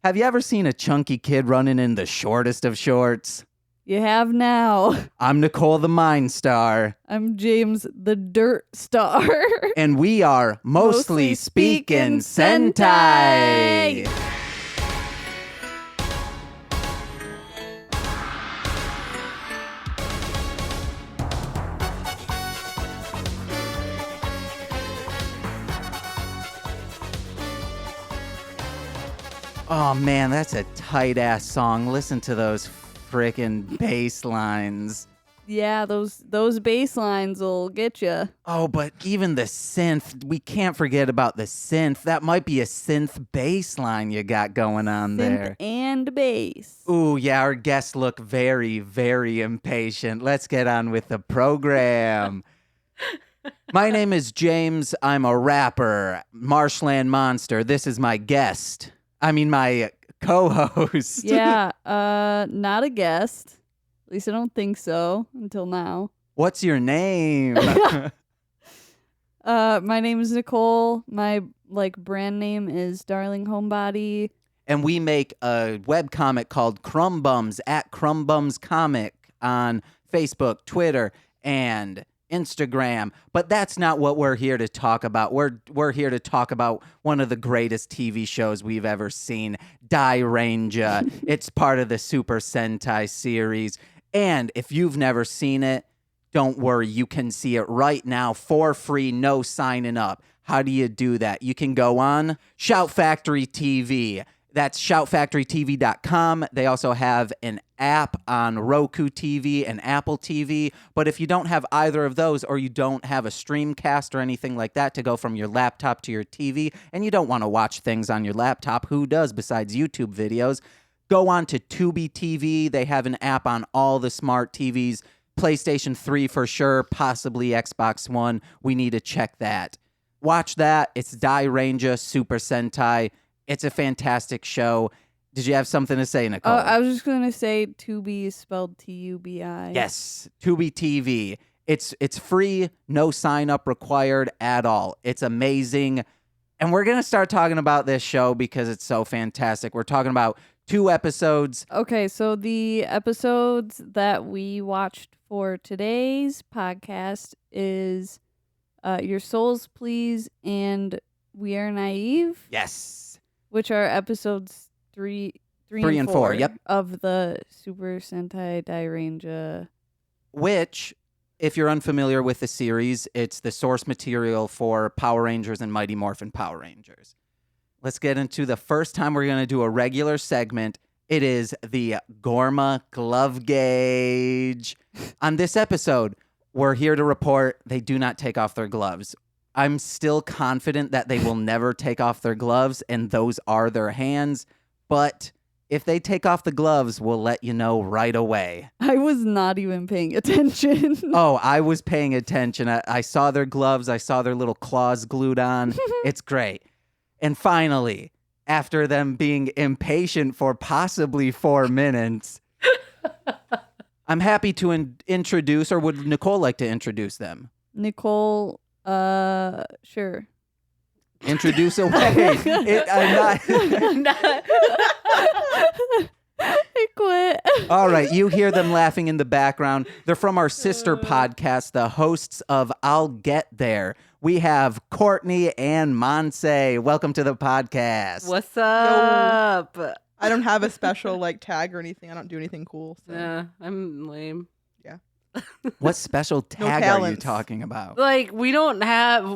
Have you ever seen a chunky kid running in the shortest of shorts? You have now. I'm Nicole the Mind Star. I'm James the Dirt Star. And we are Mostly Speaking Sentai. Oh man, that's a tight-ass song. Listen to those frickin' bass lines. Yeah, those bass lines will get you. Oh, but even the synth, we can't forget about the synth. That might be a synth bass line you got going on there. Synth and bass. Ooh, yeah, our guests look very, very impatient. Let's get on with the program. My name is James. I'm a rapper, Marshland Monster. This is my guest. I mean, my co-host. Yeah, not a guest. At least I don't think so until now. What's your name? My name is Nicole. My brand name is Darling Homebody. And we make a webcomic called Crumb Bums at Crumb Bums Comic on Facebook, Twitter, and Instagram. But that's not what we're here to talk about. We're here to talk about one of the greatest TV shows we've ever seen, Dairanger. It's part of the Super Sentai series. And if you've never seen it, don't worry. You can see it right now for free, no signing up. How do you do that? You can go on Shout Factory TV. That's shoutfactorytv.com. They also have an app on Roku TV and Apple TV. But if you don't have either of those, or you don't have a Streamcast or anything like that to go from your laptop to your TV, and you don't want to watch things on your laptop, who does besides YouTube videos? Go on to Tubi TV. They have an app on all the smart TVs. PlayStation 3 for sure, possibly Xbox One. We need to check that. Watch that. It's Dairanger Super Sentai. It's a fantastic show. Did you have something to say, Nicole? I was just going to say Tubi is spelled Tubi. Yes, Tubi TV. It's free, no sign up required at all. It's amazing. And we're going to start talking about this show because it's so fantastic. We're talking about 2 episodes. Okay, so the episodes that we watched for today's podcast is Your Souls Please and We Are Naive. Yes. Which are episodes 3 and 4 Yep. of the Super Sentai Dairanger. Which, if you're unfamiliar with the series, it's the source material for Power Rangers and Mighty Morphin Power Rangers. Let's get into the first time we're going to do a regular segment. It is the Gorma Glove Gauge. On this episode, we're here to report they do not take off their gloves. I'm still confident that they will never take off their gloves, and those are their hands. But if they take off the gloves, we'll let you know right away. I was not even paying attention. Oh, I was paying attention. I saw their gloves. I saw their little claws glued on. It's great. And finally, after them being impatient for possibly 4 minutes, I'm happy to introduce, or would Nicole like to introduce them? Nicole... sure. Introduce away. I'm not. I quit. All right, you hear them laughing in the background. They're from our sister podcast, the hosts of I'll Get There. We have Courtney and Monse. Welcome to the podcast. What's up? I don't have a special tag or anything. I don't do anything cool. So. Yeah, I'm lame. What special tag are you talking about? We don't have...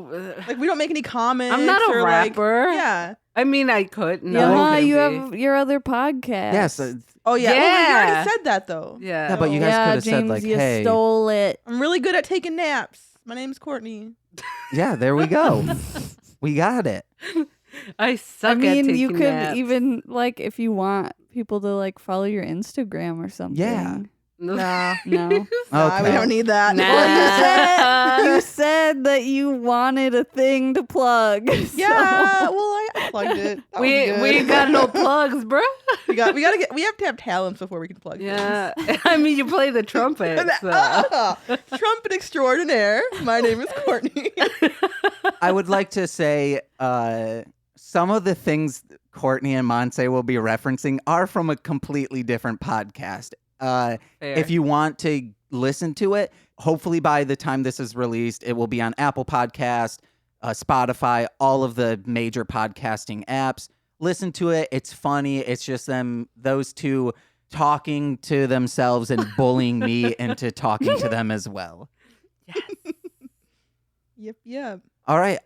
we don't make any comments. I'm not a rapper. Yeah. I mean, I could. No, you have your other podcast. Yes. Oh, yeah. Yeah. Well, you already said that, though. Yeah. Yeah, but you guys could have James, said, you hey. stole it. I'm really good at taking naps. My name's Courtney. Yeah, there we go. We got it. I suck at taking you could naps. even, if you want people to, follow your Instagram or something. Yeah. Nah. No. Nah, we don't need that. Nah. You said that you wanted a thing to plug. Yeah. Well, I plugged it. That we was good. ain't got no plugs, bro. we have to have talents before we can plug Yeah. I mean, you play the trumpet. So. Trumpet extraordinaire. My name is Courtney. I would like to say some of the things Courtney and Monse will be referencing are from a completely different podcast. If you want to listen to it, hopefully by the time this is released, it will be on Apple Podcast, Spotify, all of the major podcasting apps. Listen to it. It's funny. It's just those two talking to themselves and bullying me into talking to them as well. Yep. All right.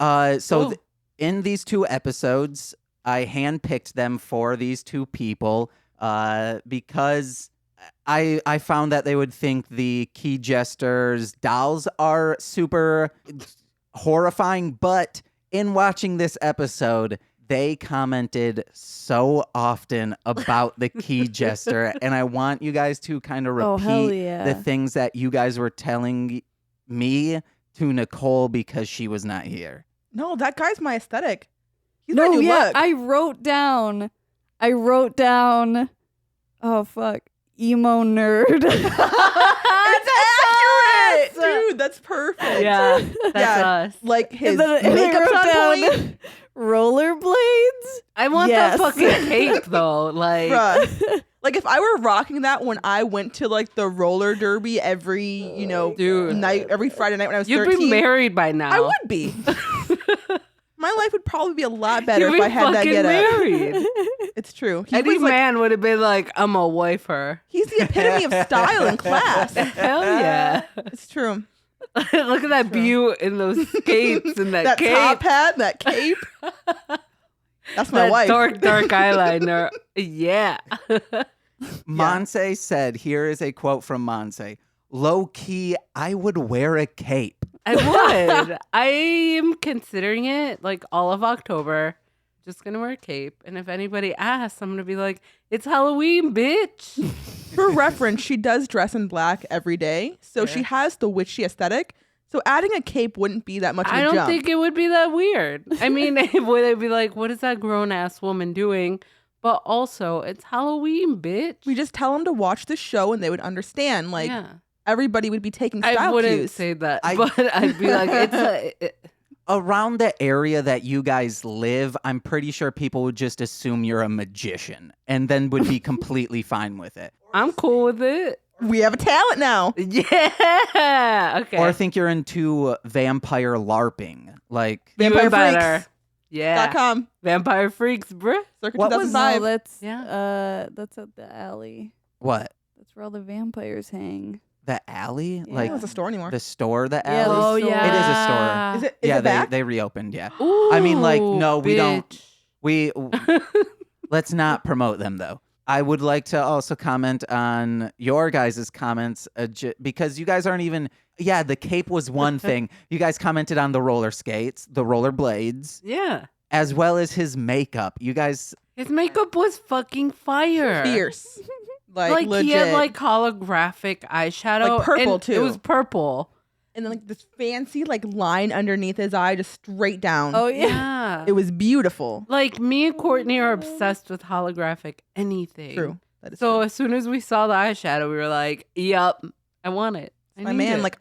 So Cool. In these 2 episodes, I handpicked them for these 2 people because I found that they would think the Key Jester's dolls are super horrifying, but in watching this episode, they commented so often about the Key Jester, and I want you guys to kind of Oh, hell repeat yeah. the things that you guys were telling me to Nicole because she was not here. No, that guy's my aesthetic. He's my new look. I wrote down. Oh fuck, emo nerd. It's accurate, dude. That's perfect. Yeah, that's Yeah. us. Like his And then I makeup's wrote on down point. rollerblades. I want Yes. the fucking cape though. Like, Bruh. Like if I were rocking that when I went to like the roller derby every, dude, night, every Friday night when I was you'd 13, be married by now. I would be. My life would probably be a lot better You'd if be I had that fucking get up. married. It's true. He Any was like, man would have been like, I'm a wife her. he's the epitome of style and class. Hell yeah. It's true. Look at that view in those skates and that, That cape. top hat, that cape. That's my that wife. dark eyeliner. Yeah. Monse said, here is a quote from Monse. Low key, I would wear a cape. I would. I am considering it like all of October. Just gonna wear a cape. And if anybody asks, I'm gonna be like, it's Halloween, bitch. For reference, she does dress in black every day, so she has the witchy aesthetic. So adding a cape wouldn't be that much of a I don't jump. think it would be that weird. I mean, would it be like, what is that grown ass woman doing? But also, it's Halloween, bitch. We just tell them to watch the show and they would understand. Like yeah. everybody would be taking style I wouldn't cues. say that, I- but I'd be like, it's Around the area that you guys live, I'm pretty sure people would just assume you're a magician and then would be completely fine with it. I'm cool with it. We have a talent now. Yeah. Okay. Or think you're into vampire LARPing. Like, Even Vampire better. Freaks. Yeah. .com. Vampire Freaks, bruh. Circa What was- 2005. No, that's Yeah. that's at the alley. what? That's where all the vampires hang. The alley? Yeah. It's Like not a store anymore. the store, the Yeah, alley? the Oh, store. yeah. It is a store. Is it? Is Yeah, it back? they reopened, yeah. Ooh, I mean, like, no, we don't- bitch. We let's not promote them though. I would like to also comment on your guys' comments because you guys aren't even. Yeah, the cape was one thing. You guys commented on the roller skates, the roller blades, Yeah. as well as his makeup. You guys, His makeup was fucking fire. Fierce. Like legit. he had like holographic eyeshadow. Like purple, and too. It was purple. and then like this fancy like line underneath his eye, just straight down. Oh yeah. Yeah. It was beautiful. Like me and Courtney are obsessed with holographic anything. True. That is So true. as soon as we saw the eyeshadow, we were like, "Yup, I want it." I My need man, it. like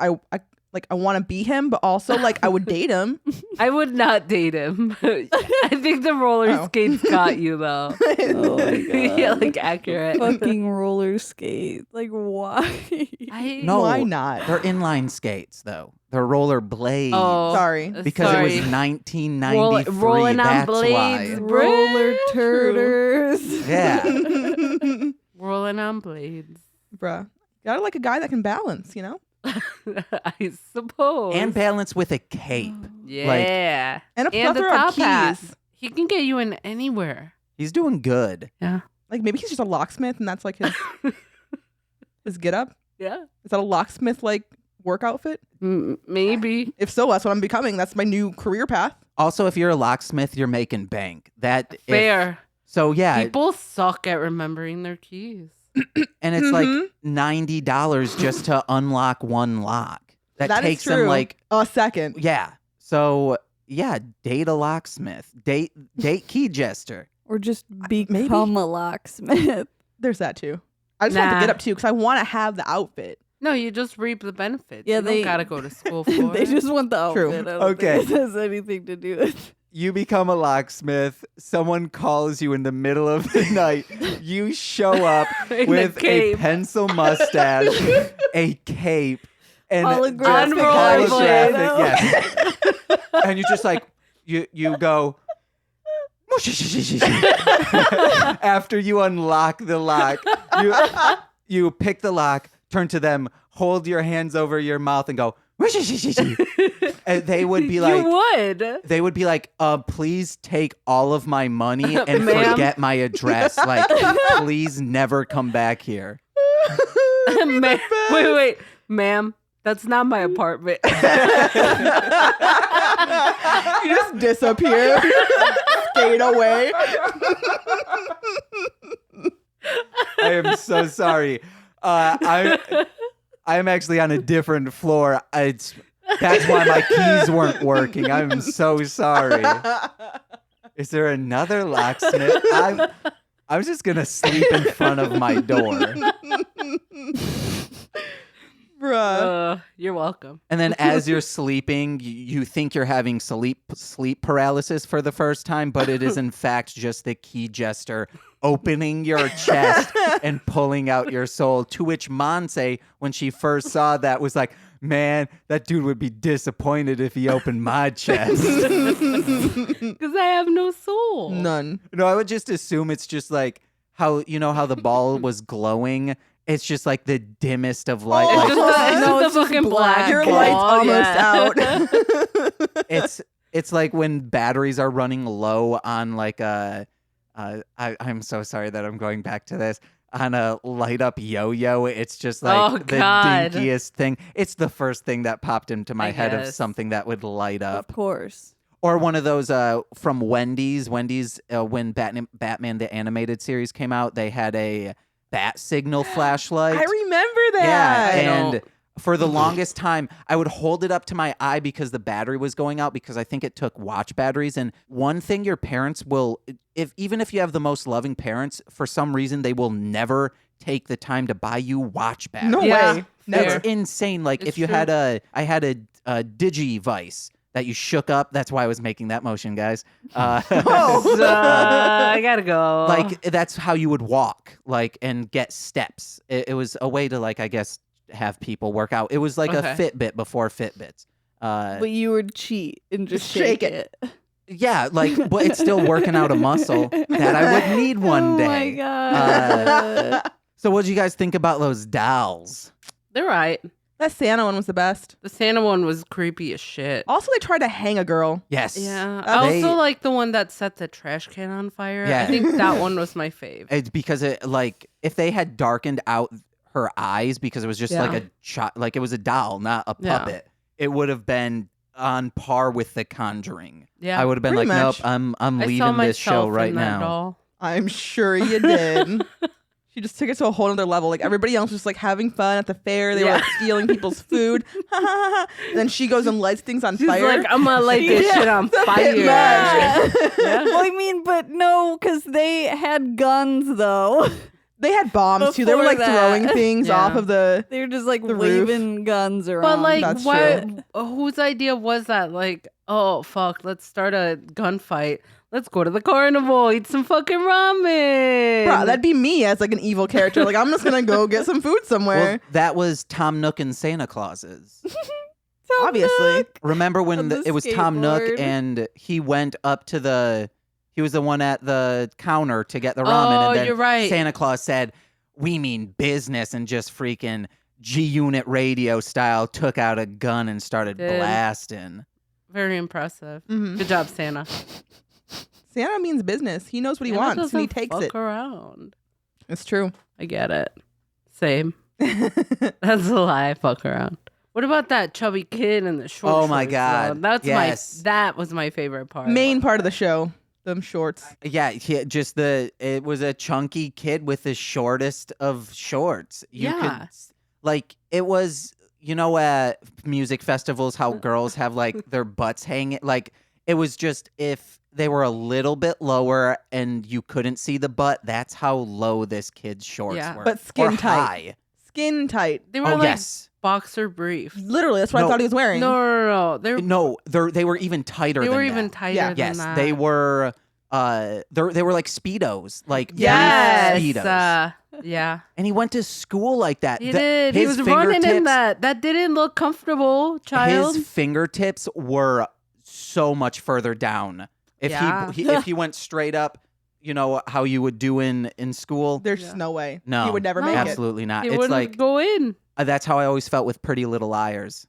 I want to be him, but also like I would date him. I would not date him. I think the roller Oh. skates got you though. Oh my god. Yeah, like accurate. Fucking roller skates. Like why? No. Why not? they're inline skates though. They're roller blades. Oh, Sorry. Because it was sorry. 1993. Rolling on that's blades. why. Roller True. turders. Yeah. Rolling on blades. Bruh. Gotta like a guy that can balance, you know? I suppose. And balance with a cape. yeah. And a And the plethora of top hat. keys. He can get you in anywhere. He's doing good. Yeah. Like maybe he's just a locksmith and that's like his get up. Yeah. Is that a locksmith like work outfit? Maybe. If so, that's what I'm becoming. That's my new career path. Also, if you're a locksmith, you're making bank. Fair. So yeah, People suck at remembering their keys. and it's like Mhm. $90 just to unlock one lock. That That is takes them true. like A second. yeah. So yeah, date a locksmith. Date Key Jester. Or just maybe. become a locksmith. There's that too. I just want to Nah. get up too because I want to have the outfit. No, you just reap the benefits. Yeah, you they- don't gotta go to school for They it. just want the True. outfit. I don't Okay. think it has anything to do with You become a locksmith. Someone calls you in the middle of the night. You show up In with a cape. a pencil mustache, a cape, and Holographic eyeshadow. Yes. And you're just like, you go. After you unlock the lock, you pick the lock, turn to them, hold your hands over your mouth, and go. And they would be like, You would. they would be like, please take all of my money and Ma'am? forget my address. Like, please never come back here. Wait, ma'am. That's not my apartment. You just disappear, skate away. I am so sorry. I'm actually on a different floor. That's why my keys weren't working. I'm so sorry. Is there another locksmith? I'm just gonna sleep in front of my door. Bruh. You're welcome. And then as you're sleeping, you think you're having sleep paralysis for the first time, but it is in fact just the key jester opening your chest and pulling out your soul. To which Monse, when she first saw that, was like, man, that dude would be disappointed if he opened my chest. Because I have no soul. None. No, I would just assume it's just like how the ball was glowing. It's just like the dimmest of light. It's Like, just, No, the it's just fucking black. black. Your ball, light's almost yeah. out. it's like when batteries are running low on like a I'm so sorry that I'm going back to this. On a light up yo-yo, it's just like Oh, the God. dinkiest thing. It's the first thing that popped into my I head of guess. something that would light up. Of course. Or one of those from Wendy's. Wendy's, when Batman the animated series came out, they had a bat signal flashlight. I remember that. Yeah, I and don't- for the longest time, I would hold it up to my eye because the battery was going out, because I think it took watch batteries. And one thing your parents will, even if you have the most loving parents, for some reason they will never take the time to buy you watch batteries. No Yeah, way. fair. Never. It's insane. Like It's if you true. had I had a Digivice that you shook up. That's why I was making that motion, guys. So, I gotta go. Like that's how you would walk, like, and get steps. It was a way to, like, I guess, have people work out. It was like a Okay. Fitbit before Fitbits. But you would cheat and just Just shake shake it. Yeah, like, but it's still working out a muscle that I would need one day. Oh my god. So what did you guys think about those dolls? they're right. That Santa one was the best. The Santa one was creepy as shit. Also, they tried to hang a girl. Yes. Yeah. I They- also like the one that set the trash can on fire. Yeah. I think that one was my fave. It's because it, like, if they had darkened out her eyes, because it was just like like it was a doll, not a Yeah. puppet, it would have been on par with The Conjuring. Yeah. I would have been Pretty like, much. nope, I'm I saw leaving this show myself right in that now. doll. I'm sure you did. She just took it to a whole other level. Like everybody else was like having fun at the fair. They were like stealing people's food. And then she goes and lights things on She's fire. like, I'm gonna light this shit on bit fire. much. Well, I mean, but no, because they had guns though. They had bombs too. They were Before like that. throwing things Yeah. off of the. They were just like The roof. waving guns around. But like, That's what? Whose idea was that? Like, oh fuck, let's start a gunfight. Let's go to the carnival, eat some fucking ramen. Bro, that'd be me as like an evil character. Like I'm just gonna go get some food somewhere. Well, that was Tom Nook and Santa Clauses. Obviously. Remember when On the it was Tom Nook skateboard. and he went up to he was the one at the counter to get the ramen, Oh, and then you're right. Santa Claus said, "We mean business," and just freaking G-Unit radio style took out a gun and started Did. blasting. Very impressive. Mhm. Good job, Santa. Santa means business. He knows what he Santa wants and he doesn't takes fuck it. around. It's true. I get it. Same. That's a lie. I fuck around. What about that chubby kid in the short? Oh my shorts, God. though? That's Yes. that was my favorite part. Main part of the show. Them shorts. Yeah, it was a chunky kid with the shortest of shorts. You Yeah. could, like, it was, at music festivals how girls have like their butts hanging. Like, it was just, if they were a little bit lower and you couldn't see the butt, that's how low this kid's shorts Yeah. were. But skin Or tight. high. skin tight. They were Oh, like yes. boxer briefs. Literally, that's what I No. thought he was wearing. No. No, they were even tighter They than were that. even tighter Yeah. than Yes, that. they were they were like Speedos, like Yes. brief Speedos. Yeah. And he went to school like that. He did. He was running in that. That didn't look comfortable, child. His fingertips were so much further down. If Yeah. if he went straight up, you know how you would do in school. There's just no way. No, He would never No. make it. Absolutely not. He It's wouldn't like go in. that's how I always felt with Pretty Little Liars.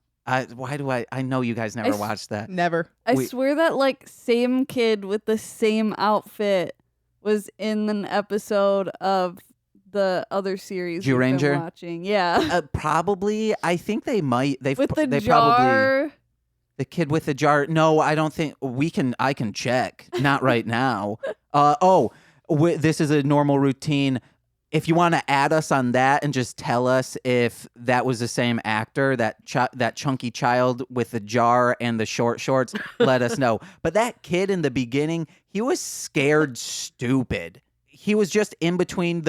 Why do I know you guys never s- watched that. Never. I We- swear that like same kid with the same outfit was in an episode of the other series Jew we've been Ranger? watching. Yeah. Probably, I think they might. They With the they jar. probably the kid with the jar. No, I don't think I can check. Not right now. This is a normal routine. If you want to add us on that and just tell us if that was the same actor, that chunky child with the jar and the short shorts, let us know. But that kid in the beginning, he was scared stupid. He was just in between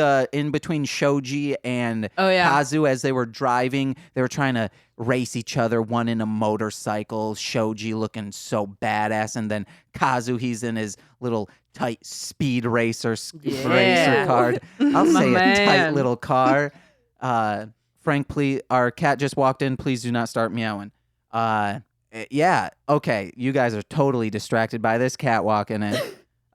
Shoji and Oh, yeah. Kazu as they were driving. They were trying to race each other, one in a motorcycle, Shoji looking so badass, and then Kazu, he's in his little tight speed racer Yeah. car. I'll My say a tight man. little car. Frank, please, our cat just walked in. Please do not start meowing. Yeah, okay. You guys are totally distracted by this cat walking in.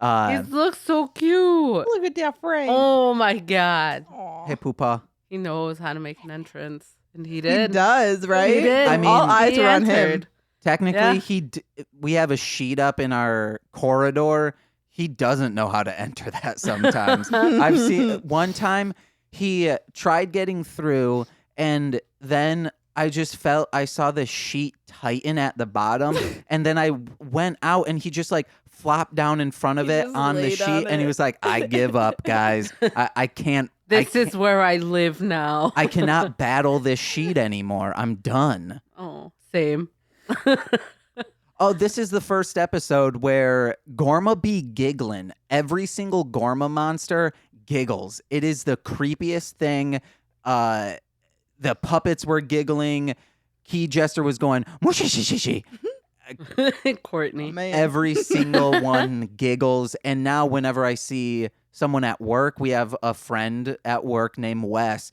He looks so cute. Look at that Frank. Oh my god. Aw. Hey, Poopa. He knows how to make an entrance. And he He did. does, right? He did. I mean, all eyes He are on him. answered. Technically, Yeah. we have a sheet up in our corridor. He doesn't know how to enter that sometimes. I've seen one time he tried getting through, and then I saw the sheet tighten at the bottom, and then I went out, and he just like flopped down in front of He it just on the laid sheet, on and he it. was like, "I give up, guys. I can't. This is where I live now. I cannot battle this sheet anymore. I'm done." Oh, same. Oh, this is the first episode where Gorma be giggling. Every single Gorma monster giggles. It is the creepiest thing. The puppets were giggling. Key Jester was going, mushy. Courtney. Oh, man. Every single one giggles. And now whenever I see someone at work, we have a friend at work named Wes.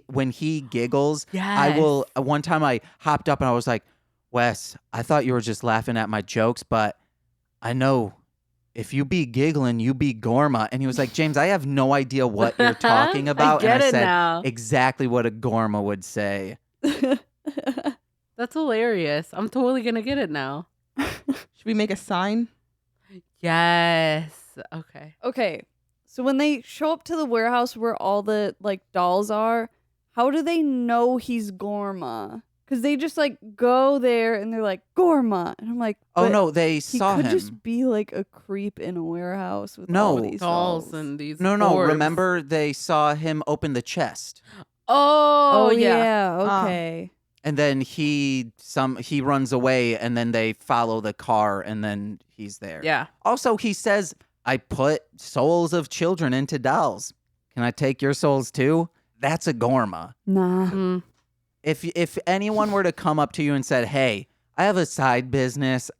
When he giggles, I Yes. will. One time I hopped up and I was like, Wes, I thought you were just laughing at my jokes, but I know if you be giggling, you be Gorma. And he was like, James, I have no idea what you're talking about. I get and I it said now. exactly what a Gorma would say. That's hilarious. I'm totally gonna get it now. Should we make a sign? Yes. Okay. Okay. So when they show up to the warehouse where all the like dolls are, how do they know he's Gorma? Because they just like go there and they're like Gorma, and I'm like, Oh, but no, they he saw could him. just be like a creep in a warehouse with No. all these Dolls and these. No, boards. remember they saw him open the chest. Oh, Oh yeah. yeah, okay. And then he runs away, and then they follow the car, and then he's there. Yeah. Also, he says, I put souls of children into dolls. Can I take your souls too? That's a Gorma. Nah. Mm. If anyone were to come up to you and said, hey, I have a side business.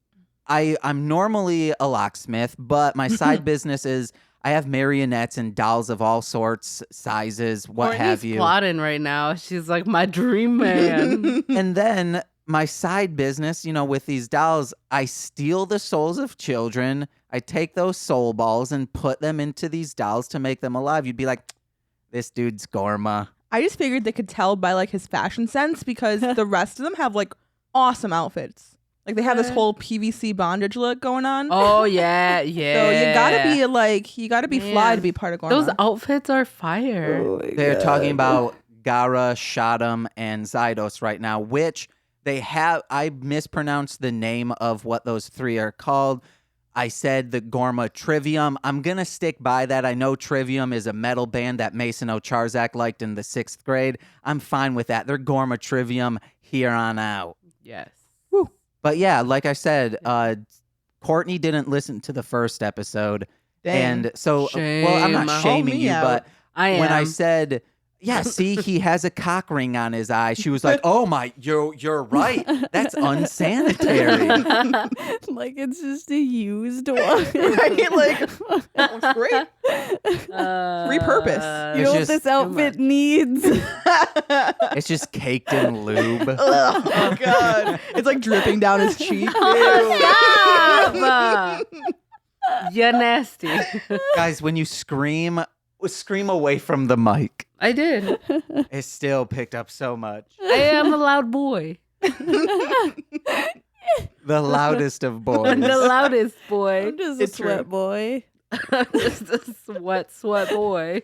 I'm normally a locksmith, but my side business is I have marionettes and dolls of all sorts, sizes, what Courtney's have you. plotting right now. She's like my dream man. And then my side business, with these dolls, I steal the souls of children. I take those soul balls and put them into these dolls to make them alive. You'd be like, this dude's Gorma. I just figured they could tell by like his fashion sense because the rest of them have like awesome outfits. Like they have this whole PVC bondage look going on. Oh yeah, yeah. So you gotta be fly Man. to be part of Gorma. Those outfits are fire. Oh my They're God. talking about Gara, Shaddam, and Zydos right now, which they have. I mispronounced the name of what those three are called. I said the Gorma Trivium. I'm going to stick by that. I know Trivium is a metal band that Mason O'Charzak liked in the 6th grade. I'm fine with that. They're Gorma Trivium here on out. Yes. But yeah, like I said, Courtney didn't listen to the first episode. Dang. And so, well, I'm not Shame. shaming Call me you, out. but I am. when I said Yeah, see, he has a cock ring on his eye. She was like, "Oh my, you're right. That's unsanitary." Like it's just a used one. Right? Like, that looks great. Repurpose. You It's know what just this outfit needs? It's just caked in lube. Oh God! It's like dripping down his cheek. Stop! You're nasty. Guys, when you scream away from the mic. I did. It still picked up so much. I am a loud boy. The loudest of boys. I'm the loudest boy. I'm just It's a sweat true. boy. I'm just a sweat boy.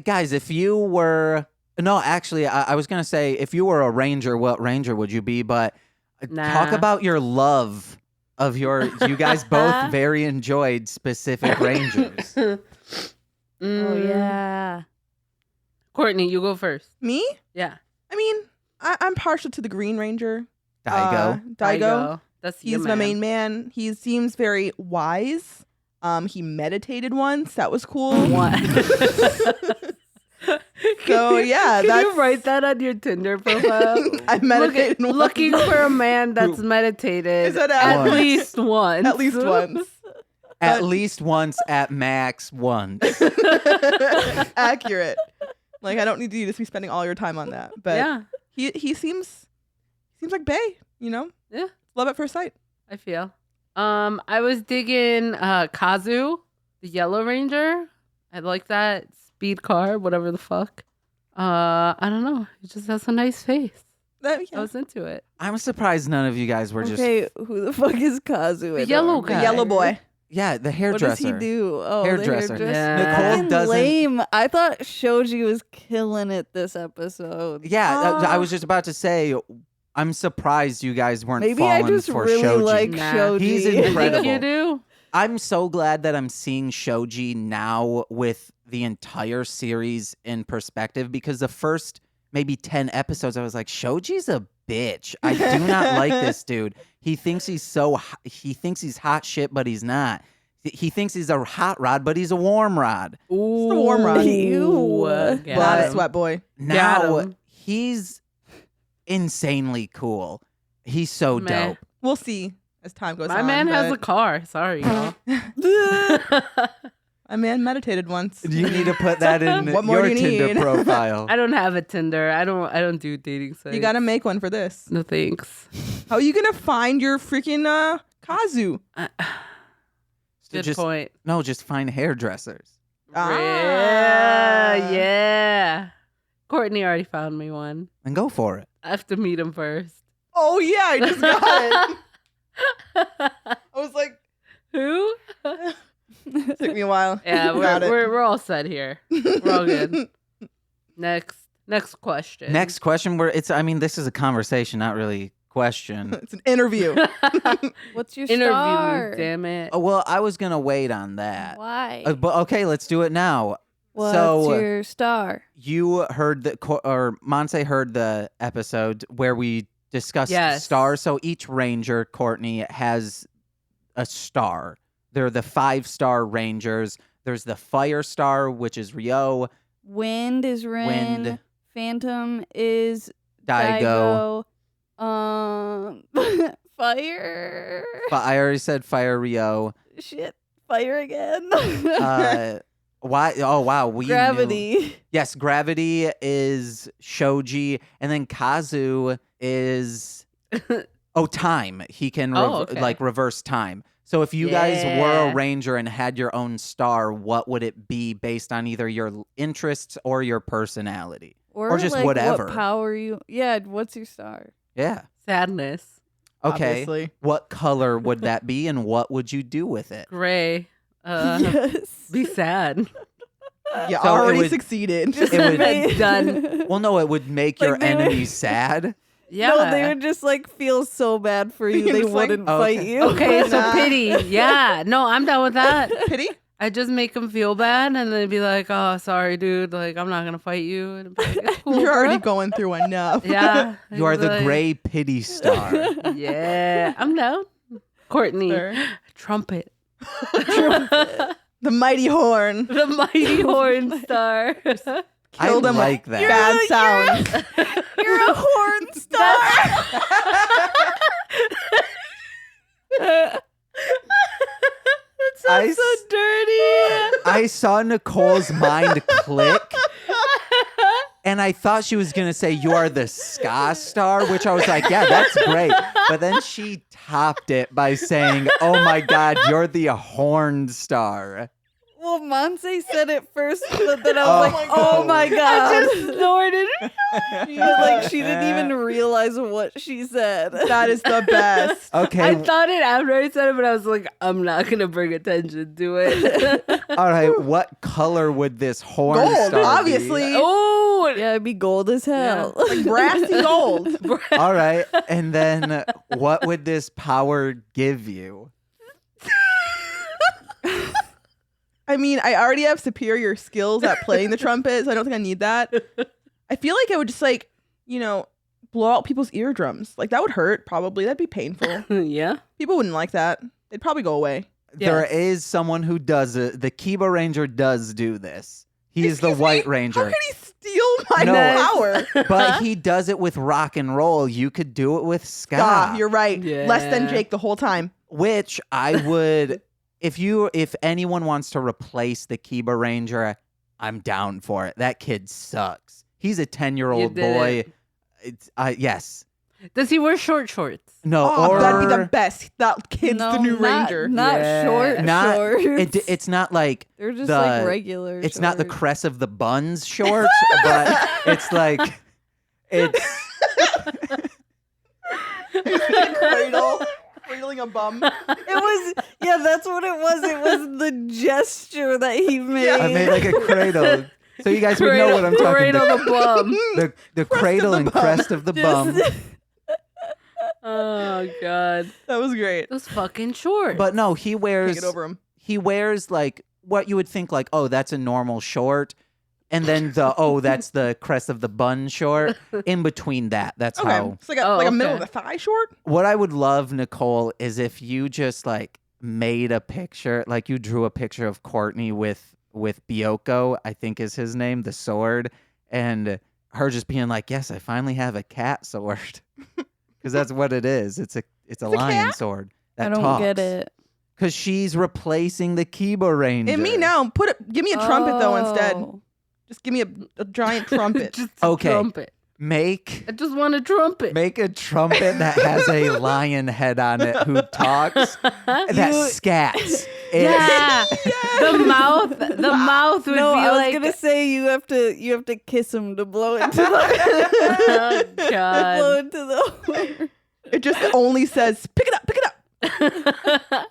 Guys, if you were... No, actually, I was going to say, if you were a ranger, what ranger would you be? But talk Nah. about your love of your... You guys both very enjoyed specific rangers. Oh yeah. Courtney, you go first. Me? Yeah. I mean, I'm partial to the Green Ranger. Daigo. Daigo. That's your He's my main man. He seems very wise. He meditated once. That was cool. What? So yeah, Can that's you write that on your Tinder profile? I meditated once. Looking for a man that's meditated Is that at once? least once. At least once. At least once, at max once. Accurate. Like I don't need you to be spending all your time on that. But Yeah, he seems like bae, you know? Yeah. Love at first sight. I feel. I was digging Kazu, the Yellow Ranger. I like that speed car, whatever the fuck. I don't know. He just has a nice face. Yeah. I was into it. I'm surprised none of you guys were just... Okay, who the fuck is Kazu? The yellow The guy. yellow boy. Yeah, the What hairdresser. does he do? Oh, Hairdresser. the hairdresser. Yeah. Nicole Fucking doesn't... lame. I thought Shoji was killing it this episode. Yeah, I was just about to say, I'm surprised you guys weren't Maybe I falling just for really Shoji. like Nah. Shoji. He's I think incredible. you do. I'm so glad that I'm seeing Shoji now with the entire series in perspective, because the first maybe 10 episodes, I was like, Shoji's a bitch. I do not like this dude. He thinks he's he's hot shit, but he's not. He thinks he's a hot rod, but he's a warm rod. Ooh, the warm rod. Ew. got But him. sweat boy. Now him. he's insanely cool. He's so Meh. dope. We'll see as time goes My on. man has a but car. Sorry, y'all. my man meditated once. You need to put that in What more your do you Tinder need? profile. I don't have a Tinder. I don't do dating sites. You gotta make one for this. No thanks. How are you gonna find your freaking Kazu? So Good just, point. No, just find hairdressers. Yeah, yeah. Courtney already found me one. And go for it. I have to meet him first. Oh yeah, I just got it. I was like, Who? took me a while. Yeah, Got it. we're all set here. We're all good. Next question. Next question. This is a conversation, not really question. It's an interview. What's your Interview star? me, damn it. Oh, well, I was gonna wait on that. Why? But okay, let's do it now. What's so your star? you heard or Monse heard the episode where we discussed Yes. stars. So each ranger, Courtney, has a star. They're the 5-star rangers. There's the fire star, which is Rio. Wind is Rin. Wind. Phantom is Daigo. Fire. I already said fire, Rio. Shit. Fire again. Why? Oh wow, we knew. Gravity. Yes, Gravity is Shoji, and then Kazu is time. He can Okay. reverse time. So if you guys were Yeah. a ranger and had your own star, what would it be based on either your interests or your personality? Or just like whatever. What power you? Yeah. What's your star? Yeah. Sadness. Okay. Obviously. What color would that be, and what would you do with it? Gray. Yes. Be sad. You So it already would- succeeded. It would- Done. Well, no, it would make Like your they would- enemies sad. Yeah. No, they would just like feel so bad for you. They Just like, wouldn't okay. fight you. Okay, so Nah. pity. Yeah. No, I'm down with that. Pity? I just make them feel bad and then be like, oh, sorry, dude. Like, I'm not going to fight you. And be like, it's cool, You're already bro. going through enough. Yeah. You are the Like, gray pity star. Yeah. I'm down. Courtney. Sure. Trumpet. The mighty horn. The mighty horn star. I Killed him like with that. bad sounds. You're a horn star. That sounds so dirty. I saw Nicole's mind click. And I thought she was going to say, you are the ska star, which I was like, yeah, that's great. But then she topped it by saying, oh my God, you're the horn star. Well, Monse said it first, but then I was like, Oh. oh my God. I just snorted. But like she didn't even realize what she said. That is the best. Okay. I thought it after I said it, but I was like, I'm not going to bring attention to it. All right. What color would this horn Gold, star be? obviously. Oh, Yeah, it'd be gold as hell. Like brassy gold. All right. And then what would this power give you? I mean, I already have superior skills at playing the trumpet, so I don't think I need that. I feel like I would just like, blow out people's eardrums. Like that would hurt, probably. That'd be painful. yeah. People wouldn't like that. They'd probably go away. There Yes. is someone who does it. The Kiba Ranger does do this. He's the Excuse me? White How Ranger. could he steal my No. power? But he does it with rock and roll. You could do it with ska. Ah, you're right. Less than Yeah. Jake the whole time. Which I would, if anyone wants to replace the Kiba Ranger, I'm down for it. That kid sucks. He's a 10-year-old You did boy. it. It's yes. Does he wear short shorts? No, Oh, or that'd be the best. That kid's the new Ranger. Not Yeah. short not. shorts. It's not like They're just the- like regular. it's not the shorts. crest of the buns shorts, but it's like it's Cradling a bum. It was that's what it was. It was the gesture that he made. I made like a cradle. So you guys would know what I'm talking Cradle about. the bum. The cradle the and bum. crest of the bum. Oh God, That was great. those fucking shorts. But no, he Take wears it over him. he wears like what you would think like, oh, that's a normal short. And then that's the crest of the bun short. In between that, that's Okay. how. It's like a middle of okay. the thigh short. What I would love, Nicole, is if you just like made a picture, like you drew a picture of Courtney with Bioko, I think is his name, the sword, and her just being like, yes, I finally have a cat sword. Because that's what it is. It's a lion cat? sword that I don't talks. get it. Because she's replacing the Kiba Ranger. And me now. Give me a trumpet though instead. Oh. Just give me a giant trumpet. Just a Okay. trumpet. Make I just want a trumpet. a trumpet that has a lion head on it who talks that scats. Yeah. The mouth would No, be I was like. gonna say you have to kiss him to blow into the Oh blow God. into the It just only says pick it up,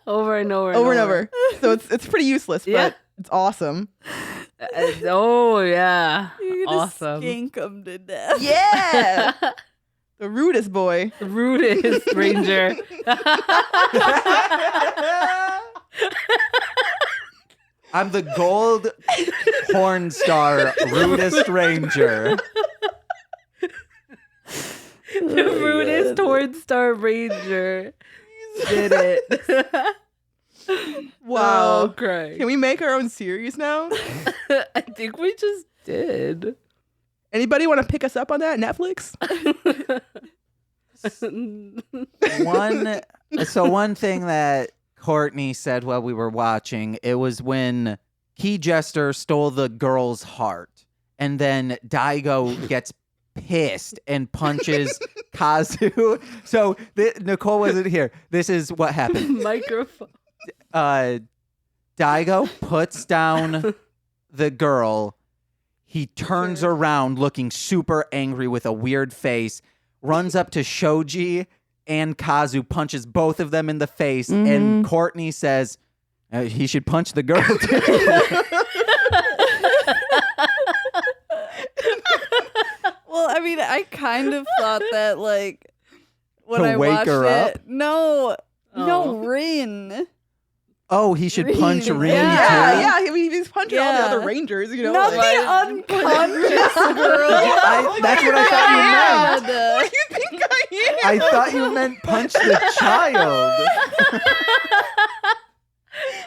Over and over. over and over. So it's pretty useless, Yeah. but it's awesome. Oh yeah. You're gonna Awesome. skank him to death. Yeah, the rudest boy. The rudest ranger. I'm the gold horn star rudest ranger. The rudest horn star ranger. Did it. Wow. Oh, crying. Can we make our own series now? I think we just did. Anybody want to pick us up on that? Netflix? One thing that Courtney said while we were watching, it was when Jester stole the girl's heart, and then Daigo gets pissed and punches Kazu. So Nicole wasn't here. This is what happened. Microphone. Daigo puts down the girl. He turns around looking super angry with a weird face, runs up to Shoji and Kazu, punches both of them in the face, and Courtney says he should punch the girl too. Well, I mean, I kind of thought that, like, when To I wake watched her it. up? No, Oh. Rin. Oh, he should punch Rin, Rin yeah. too. Yeah. I mean, he's punching all the Yeah. other rangers, Not like- the unconscious girl. That's what I thought you meant. What do you think I am? I thought you meant punch the child.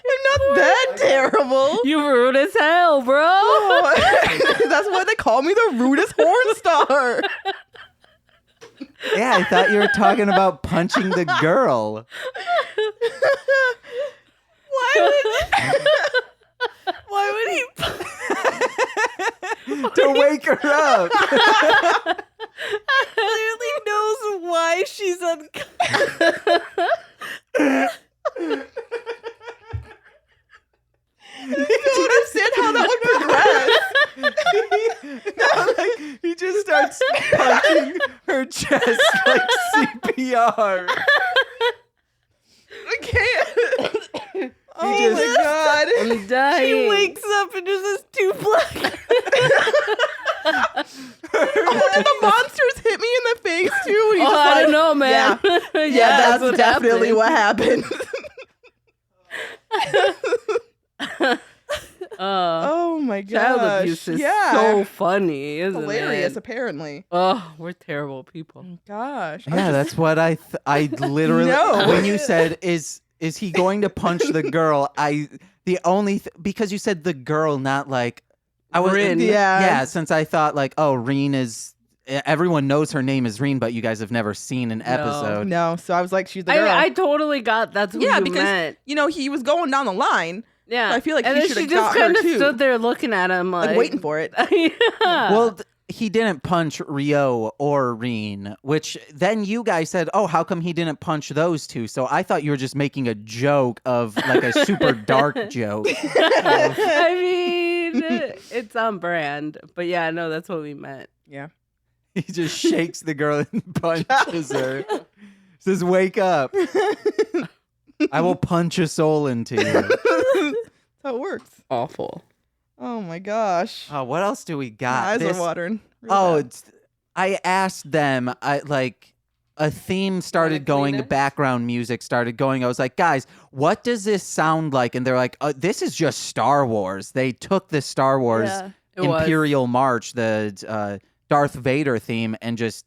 I'm not that terrible. You rude as hell, bro. That's why they call me the rudest porn star. Yeah, I thought you were talking about punching the girl. Why would he? To wake her up. Clearly knows why she's unconscious. I don't understand how that would progress. He just starts punching her chest like CPR. I can't. Oh just- my god. I'm dying. She wakes up and just has two black. Did the monsters hit me in the face too? And he's Oh, just I like, don't know, man. Yeah, that's what definitely happened. what happened. Oh my gosh. Child abuse is so funny, isn't hilarious, it? apparently. Oh, we're terrible people. Gosh. Yeah, that's what I literally No. when you said is he going to punch the girl? Because you said the girl, not like I was Rin. Yeah. since I thought like, oh, Reen is everyone knows her name is Reen, but you guys have never seen an episode. No, so I was like, she's the girl. I totally got that's what Yeah, you because meant. he was going down the line. Yeah, I feel like and he then should she have just got her kind of too. stood there looking at him Like waiting for it. Yeah. Well, he didn't punch Rio or Reen, which then you guys said, oh, how come he didn't punch those two? So I thought you were just making a joke of like a super dark joke. I mean, it's on brand, but yeah, no, that's what we meant. Yeah. He just shakes the girl and punches her. Says, wake up. I will punch a soul into you. That's how it works. Awful. Oh my gosh. Oh, what else do we My got? eyes This- are watering. Real Oh, bad. I asked them, a theme started going, Kleenex? background music started going. I was like, guys, what does this sound like? And they're like, this is just Star Wars. They took the Star Wars Yeah. It was. Imperial March, the Darth Vader theme, and just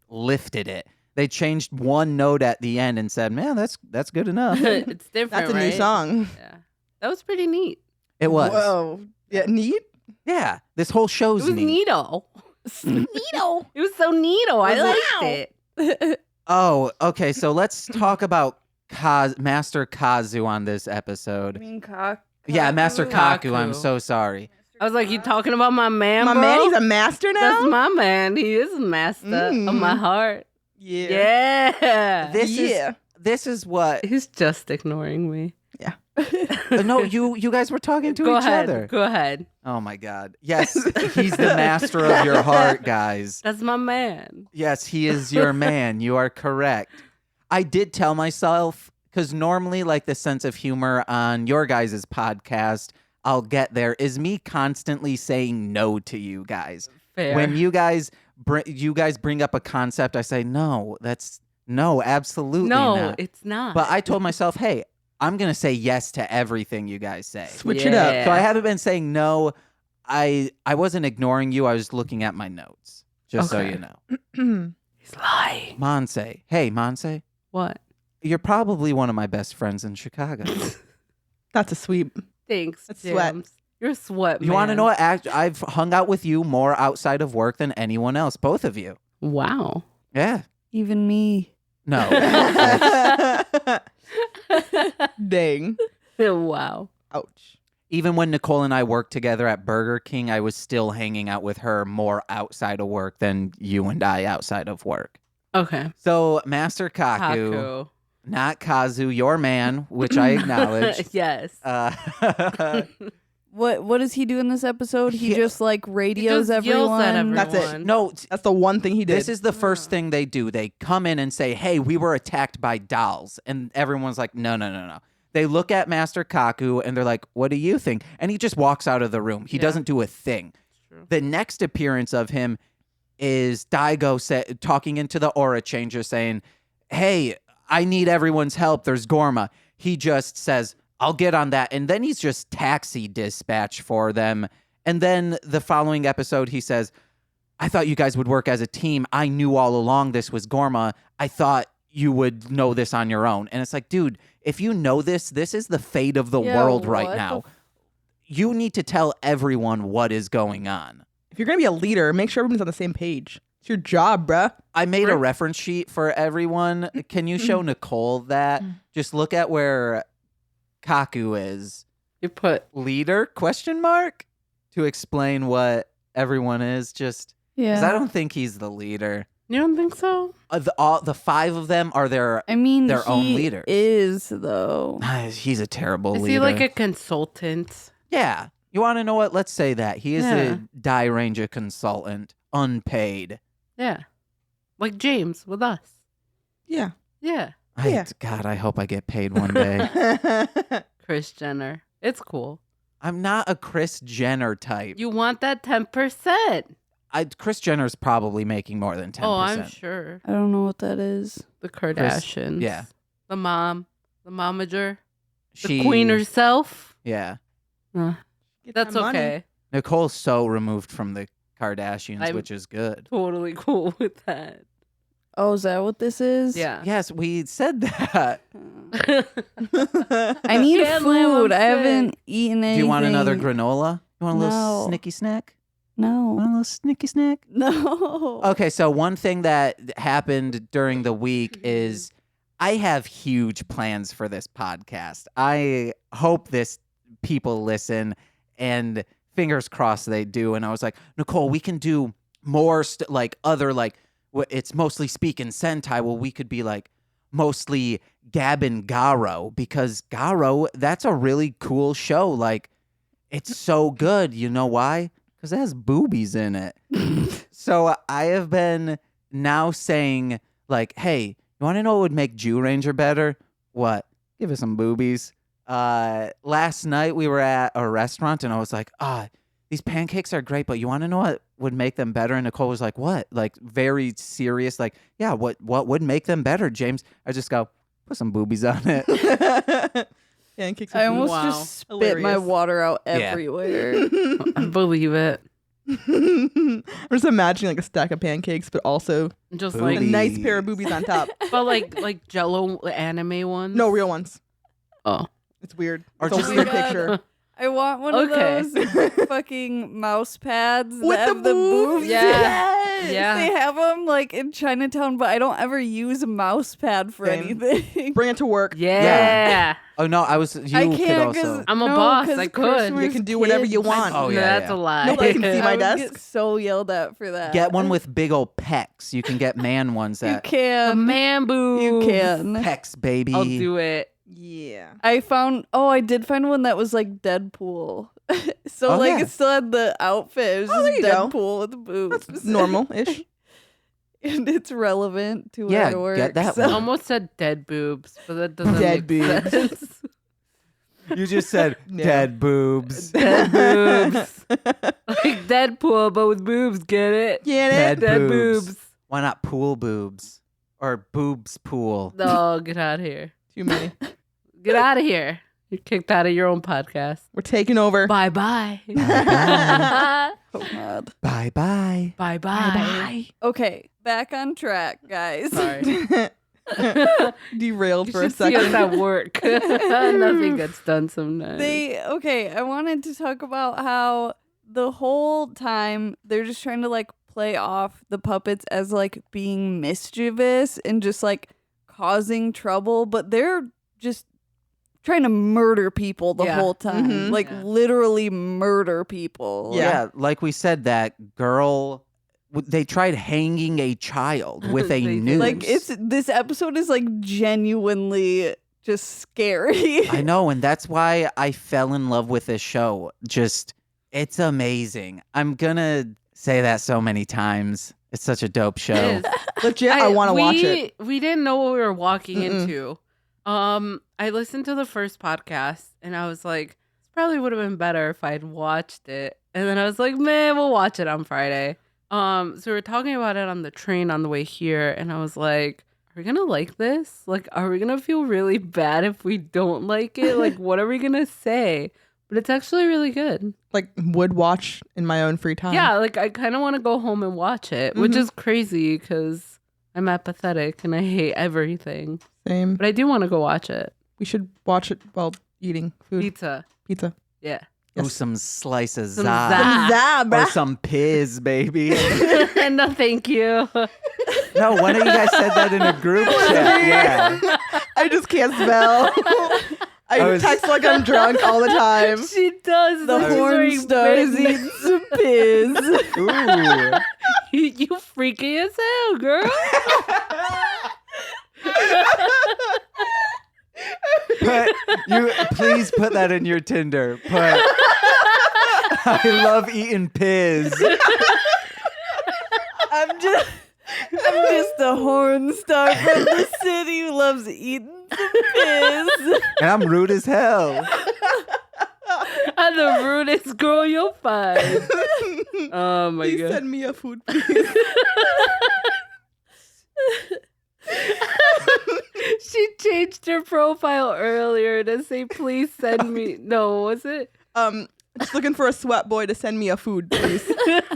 lifted it. They changed one note at the end and said, man, that's good enough. It's different. That's a right? new song. Yeah, that was pretty neat. It was. Whoa. Yeah, neat? Yeah, this whole It show's was neat. neato. Neato. It was so neato. I Wow. liked it. Oh, okay. So let's talk about Master Kazu on this episode. mean cock? Yeah, Master Kaku. Kaku. I'm so sorry. I was like, you talking about my man, My bro? man, he's a master now? That's my man. He is a master of my heart. Yeah. Yeah. This is what. He's just ignoring me. No, you guys were talking to Go each ahead. other. Go ahead. Oh my God. Yes, he's the master of your heart, guys. That's my man. Yes, he is your man. You are correct. I did tell myself, because normally, like, the sense of humor on your guys' podcast, I'll get there, is me constantly saying no to you guys. Fair. When you guys bring up a concept, I say, no, absolutely no, not. it's not. But I told myself, hey, I'm going to say yes to everything you guys say. Switch it up. So I haven't been saying no. I wasn't ignoring you. I was looking at my notes, just so Okay. you know. He's lying. Monse. Hey, Monse. What? You're probably one of my best friends in Chicago. That's a sweep. Thanks, That's sweat. Jams. You're a sweat man. You want to know what? I've hung out with you more outside of work than anyone else. Both of you. Wow. Yeah. Even me. No. Dang. Wow. Ouch. Even when Nicole and I worked together at Burger King, I was still hanging out with her more outside of work than you and I outside of work. Okay. So, Master Kaku, Haku. not Kazu, your man, which I acknowledge. Yes. What does he do in this episode? He He- just like radios just yells everyone. at everyone. That's it. no, That's the one thing he did. this is the first thing they do. They come in and say, hey, we were attacked by dolls. And everyone's like, no. They look at Master Kaku and they're like, what do you think? And he just walks out of the room. He Yeah. doesn't do a thing. True. The next appearance of him is Daigo talking into the aura changer saying, hey, I need everyone's help. There's Gorma. He just says, I'll get on that. And then he's just taxi dispatch for them. And then the following episode, he says, I thought you guys would work as a team. I knew all along this was Gorma. I thought you would know this on your own. And it's like, dude, if you know this is the fate of the Yeah, world right what now. the you need to tell everyone what is going on. If you're gonna be a leader, make sure everyone's on the same page. It's your job, bruh. I made a reference sheet for everyone. Can you show Nicole that? Just look at where Kaku is. You put Leader, question mark? To explain what everyone is. Just because I don't think he's the leader. You don't think so? The 5 of them are their own leaders. Is though. He's a terrible leader. Is he like a consultant? Yeah. You want to know what? Let's say that. He is a Die Ranger consultant, unpaid. Yeah. Like James with us. Yeah. Yeah. God, I hope I get paid one day. Kris Jenner. It's cool. I'm not a Kris Jenner type. You want that 10%. Kris Jenner's probably making more than 10%. Oh, I'm sure. I don't know what that is. The Kardashians. Yeah. The mom. The momager. The She, queen herself. Yeah. Get That's that money. okay. Nicole's so removed from the Kardashians, I'm- which is good. Totally cool with that. Oh, is that what this is? Yeah. Yes, we said that. I need Can't live, food. I'm I haven't sick. eaten anything. Do you want another granola? You want a little No. snicky snack? No. Want a little snicky snack? No. Okay, so one thing that happened during the week is I have huge plans for this podcast. I hope people listen, and fingers crossed they do. And I was like, Nicole, we can do more it's mostly speaking Sentai. Well, we could be like mostly Gab and Garo, because Garo, that's a really cool show. Like, it's so good. You know why? Because it has boobies in it. So I have been now saying, like, hey, you want to know what would make Jew Ranger better? What? Give us some boobies. Last night we were at a restaurant and I was like, these pancakes are great, but you want to know what would make them better? And Nicole was like, what? Like, very serious. Like, yeah, what would make them better, James? I just go, put some boobies on it. Pancakes. I almost Wow. just spit my Hilarious. water out Yeah. everywhere. I believe it. I'm just imagining like a stack of pancakes, but also Just a Boobies. like, nice pair of boobies on top. but like Jello anime ones. No real ones. Oh. It's weird. Or It's a just weird like- picture. I want one Okay. of those fucking mouse pads With that the have the boobs? boobs. Yeah. Yes. Yeah. They have them like in Chinatown, but I don't ever use a mouse pad for Same. anything. Bring it to work. Yeah. Oh, no, you I could can't also. I'm a boss. I could. You can do whatever you want. Oh, yeah, That's yeah. a lie. Nobody can see my I would desk. get so yelled at for that. Get one with big old pecs. You can get man ones You that The can. man boobs. You can. pecs, baby. I'll do it. Yeah. I did find one that was like Deadpool. So Oh, like yeah. it still had the outfit. It was Oh, just there you go. Deadpool with boobs. That's normal-ish. And it's relevant to Yeah, where it works. get that so- I almost said dead boobs, but that doesn't Dead make boobs. sense. You just said Yeah. dead boobs. Dead boobs. Like Deadpool, but with boobs. Get it? Get Dead it? Dead boobs. boobs. Why not pool boobs? Or boobs pool? No, get out of here. Too many. Get out of here. You're kicked out of your own podcast. We're taking over. Bye bye. Bye-bye. Oh, God. Bye-bye. Bye bye. Okay, back on track, guys. Sorry. Derailed You for a should see us second. at work. Nothing gets done sometimes. I wanted to talk about how the whole time they're just trying to like play off the puppets as like being mischievous and just like causing trouble, but they're just trying to murder people the Yeah. whole time. Mhm. Like Yeah. literally murder people. Yeah, like we said, that girl, they tried hanging a child with a They did. noose. Like this episode is like genuinely just scary. I know, and that's why I fell in love with this show. Just, it's amazing. I'm gonna say that so many times. It's such a dope show. It is. Legit, I want to watch it. We didn't know what we were walking Mm-mm. into. I listened to the first podcast and I was like, this probably would have been better if I'd watched it. And then I was like, man, we'll watch it on Friday. So we were talking about it on the train on the way here, and I was like, are we gonna like this? Like, are we gonna feel really bad if we don't like it? Like, what are we gonna say? But it's actually really good. Like, would watch in my own free time. Yeah, like I kind of want to go home and watch it, which Mhm. is crazy because I'm apathetic and I hate everything. Same. But I do want to go watch it. We should watch it while eating food. Pizza. Pizza. Yeah. Ooh, some slices Some za. za. Za, Or bruh. some piz, baby. No, thank you. No, one of you guys said that in a group chat. Yeah. I just can't spell. I was- text like I'm drunk all the time. She does. The She's porn wearing stars big- eating some piz. Ooh. You freaky as hell, girl. Please put that in your Tinder. Put I love eating piz. I'm just a horn star from the city who loves eating some piz. And I'm rude as hell. I'm the rudest girl you'll find. Oh my Please god. send me a food, please. She changed her profile earlier to say, please send me. No, what was it? Just looking for a sweat boy to send me a food, please.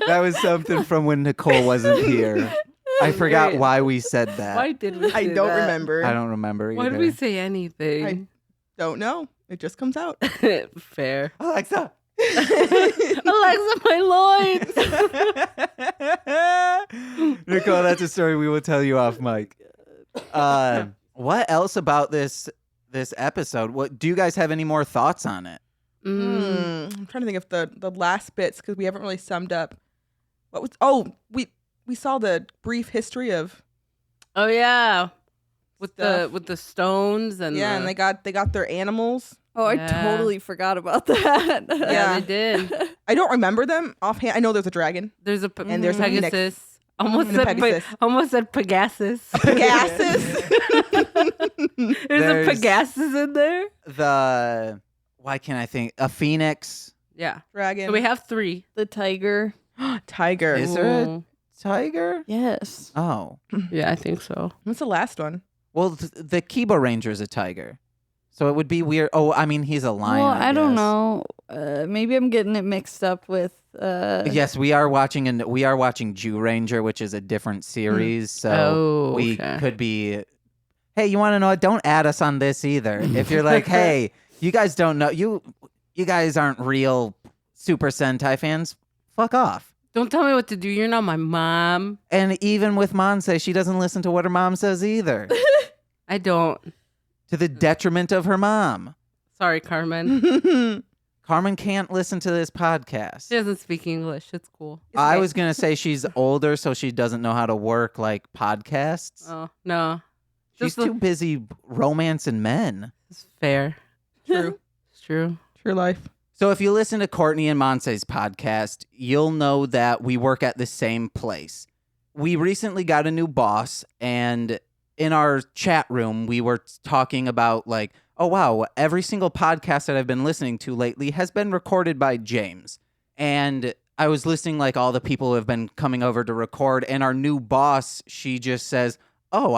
That was something from when Nicole wasn't here. I forgot Great. why we said that. Why did we say I don't that? remember. I don't remember either. Why did we say anything? Don't know. It just comes out. Fair. Alexa. Alexa, my loins. Nicole, that's a story we will tell you off mic. What else about this episode? What do you guys have any more thoughts on it? I'm trying to think of the last bits because we haven't really summed up. What was? Oh, we saw the brief history of. Oh yeah, with Stuff. the stones and Yeah, the, and they got their animals. Oh, Yeah. I totally forgot about that. yeah, Yeah. they did. I don't remember them offhand. I know there's a dragon. There's a And there's a phoenix. Pegasus. Almost And a said Pegasus. almost said Pegasus. Pegasus. There's a There's- Pegasus in there. Why can't I think? A phoenix. Yeah. Dragon. So we have 3. The tiger. tiger. Is there a Ooh. tiger? Yes. Oh. Yeah, I think so. What's the last one? Well, the Kiba Ranger's a tiger. So it would be weird. Oh, I mean, he's a lion. Well, I I don't guess. know. Maybe I'm getting it mixed up with. Yes, we are watching Jew Ranger, which is a different series. So Oh, we okay. could be. Hey, you want to know what? Don't add us on this either. If you're like, hey, you guys don't know, you guys aren't real Super Sentai fans. Fuck off. Don't tell me what to do. You're not my mom. And even with Monse, she doesn't listen to what her mom says either, I don't. to the detriment of her mom. Sorry, Carmen. Carmen can't listen to this podcast. She doesn't speak English. It's cool. I was going to say she's older, so she doesn't know how to work like podcasts. Oh, no. She's just too busy romancing men. It's fair. True. It's true. True life. So if you listen to Courtney and Monse's podcast, you'll know that we work at the same place. We recently got a new boss, and in our chat room, we were talking about like, oh, wow, every single podcast that I've been listening to lately has been recorded by James. And I was listening like all the people who have been coming over to record, and our new boss, she just says, oh,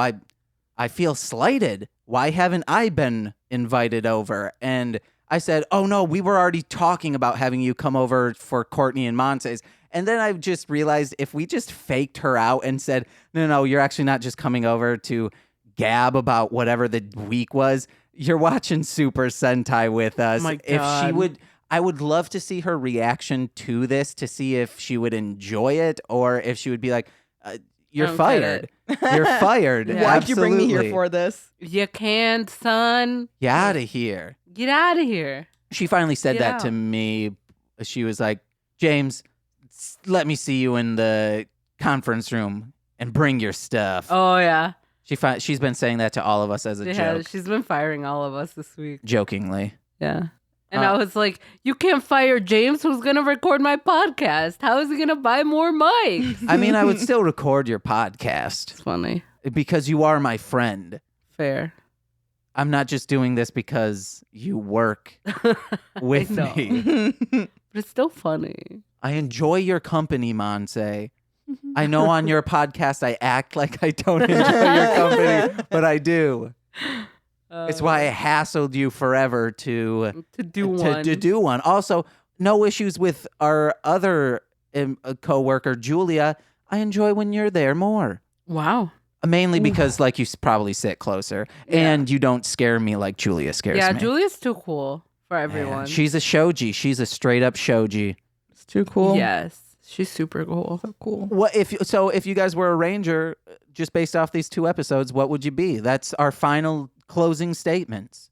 I feel slighted. Why haven't I been invited over? And I said, oh, no, we were already talking about having you come over for Courtney and Monse's. And then I just realized if we just faked her out and said, no, you're actually not just coming over to gab about whatever the week was. You're watching Super Sentai with us. my If she God. would, I would love to see her reaction to this to see if she would enjoy it or if she would be like, you're don't get fired. You're fired. Yeah. Why'd you bring me here Absolutely. for this? You can't, son. Get out of here. Get out of here. She finally said Get that out. to me. She was like, James, let me see you in the conference room and bring your stuff. Oh, yeah. She's been saying that to all of us as a Yeah, joke, she's been firing all of us this week. jokingly. Yeah. And Uh, I was like, you can't fire James who's going to record my podcast. How is he going to buy more mics? I mean, I would still record your podcast It's funny. because you are my friend. Fair. I'm not just doing this because you work with know. me. But it's still funny. I enjoy your company, Monse. I know on your podcast I act like I don't enjoy your company, but I do. It's why I hassled you forever to to one. do one. Also, no issues with our other coworker, Julia. I enjoy when you're there more. Wow. Mainly because, like, you probably sit closer, Yeah. and you don't scare me like Julia scares Yeah, me. Julia's too cool for everyone. She's a shoji. She's a straight up shoji. It's too cool. Yes, she's super cool. So cool. What if you guys were a ranger, just based off these 2 episodes, what would you be? That's our final closing statements.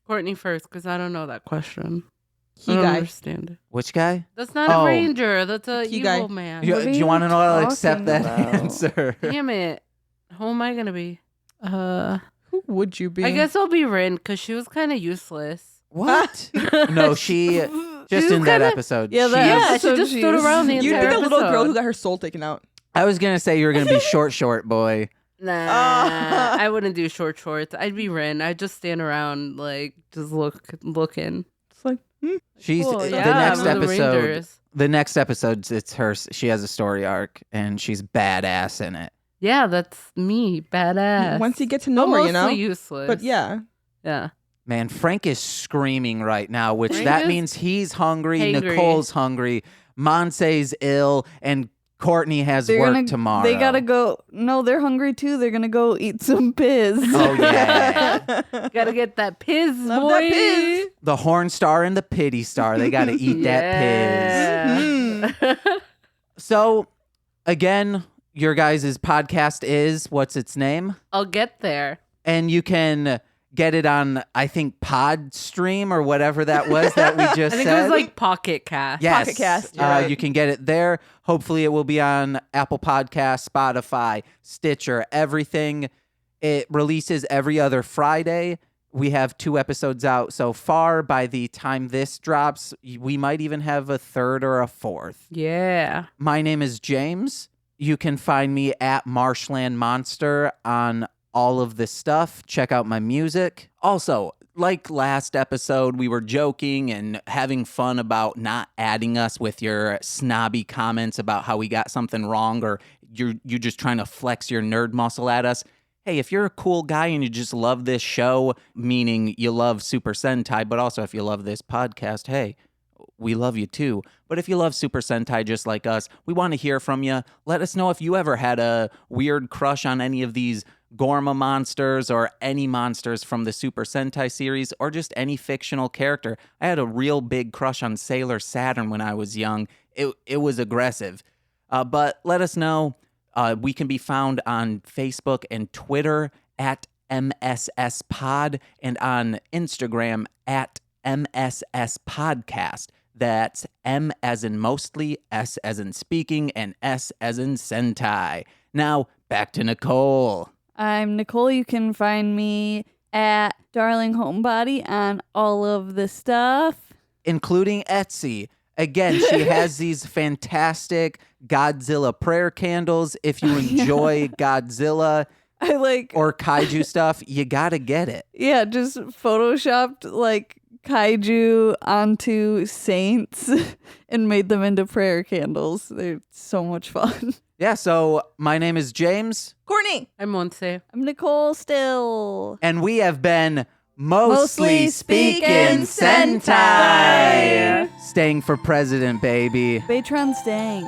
Courtney first, because I don't know that question. He I don't guy. understand it. Which guy? That's not Oh. a ranger. That's a He evil guy. man. Do What are you you want to know? I'll talking accept that about? answer. Damn it. Who am I gonna be? Who would you be? I guess I'll be Rin because she was kind of useless. What? No, she just was in that kinda- episode. Yeah, she- that Yeah, she episode just she stood was- around the You'd entire be the little girl episode. who got her soul taken out. I was gonna say you were gonna be short boy. Nah, I wouldn't do shorts. I'd be Rin. I'd just stand around, like, just looking. It's like, She's Cool, the yeah, next with the episode. Rangers. The next episode, it's her. She has a story arc, and she's badass in it. Yeah, that's me, badass. once you get to know her, mostly you know. useless. But yeah, yeah. Man, Frank is screaming right now, which Frank that is means he's hungry. hangry. Nicole's hungry. Monse's ill, and Courtney has They're work gonna, tomorrow. They gotta go. No, they're hungry too. They're gonna go eat some piz. Oh yeah, Gotta get that piz, Love boy. that piz. the horn star and the pity star. They gotta eat that piz. Yeah. So, again, your guys' podcast is what's its name? I'll get there. And you can get it on, I think, Podstream or whatever that was that we just I think said. it was like Pocket Cast. Yes. Pocket Cast, you're right. You can get it there. Hopefully, it will be on Apple Podcasts, Spotify, Stitcher, everything. It releases every other Friday. We have 2 episodes out so far. By the time this drops, we might even have a 3rd or a 4th. Yeah. My name is James. You can find me at Marshland Monster on all of this stuff. Check out my music. Also, like last episode, we were joking and having fun about not adding us with your snobby comments about how we got something wrong, or you're just trying to flex your nerd muscle at us. Hey, if you're a cool guy and you just love this show, meaning you love Super Sentai, but also if you love this podcast, hey, we love you too. But if you love Super Sentai just like us, we want to hear from you. Let us know if you ever had a weird crush on any of these Gorma monsters or any monsters from the Super Sentai series or just any fictional character. I had a real big crush on Sailor Saturn when I was young. It was aggressive. But let us know. We can be found on Facebook and Twitter at MSS Pod and on Instagram at MSS Podcast. That's M as in mostly, S as in speaking, and S as in Sentai. Now, back to Nicole. I'm Nicole. You can find me at Darling Homebody on all of the stuff. Including Etsy. Again, she has these fantastic Godzilla prayer candles. If you enjoy Godzilla I like, or kaiju stuff, you gotta get it. yeah, just photoshopped like kaiju onto saints and made them into prayer candles. They're so much fun. Yeah, so my name is James, Courtney. I'm Monse. I'm Nicole still. and we have been Mostly Speaking Speaking Sentai. Staying for president, baby. Baytron staying.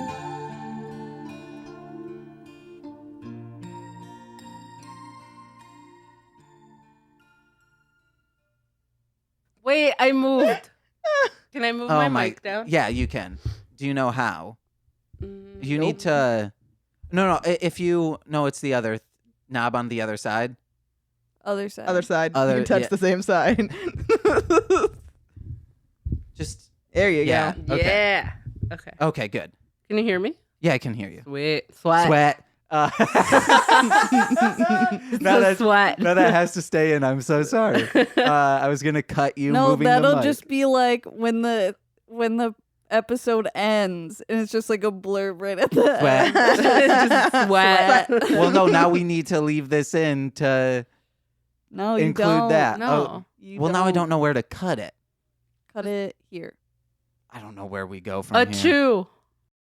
Wait, I moved. Can I move my mic down? Yeah, you can. Do you know how? You Nope. need to. No. If you no, it's the other knob on the other side. Other side. Other side. Other- you can touch yeah. the same side. Just There you yeah. go. Okay. Yeah. Okay. Okay. Good. Can you hear me? Yeah, I can hear you. Sweet. Sweat. Sweat. It's Now a that- sweat. No, that has to stay in. I'm so sorry. I was gonna cut you. No, moving that'll the mic. just be like when the episode ends and it's just like a blurb right at the Sweat. end. Just sweat. Well, no. Now we need to leave this in to No, you include don't. that. No. Oh, You well, now I don't know where to cut it. Cut it here. I don't know where we go from A here. chew.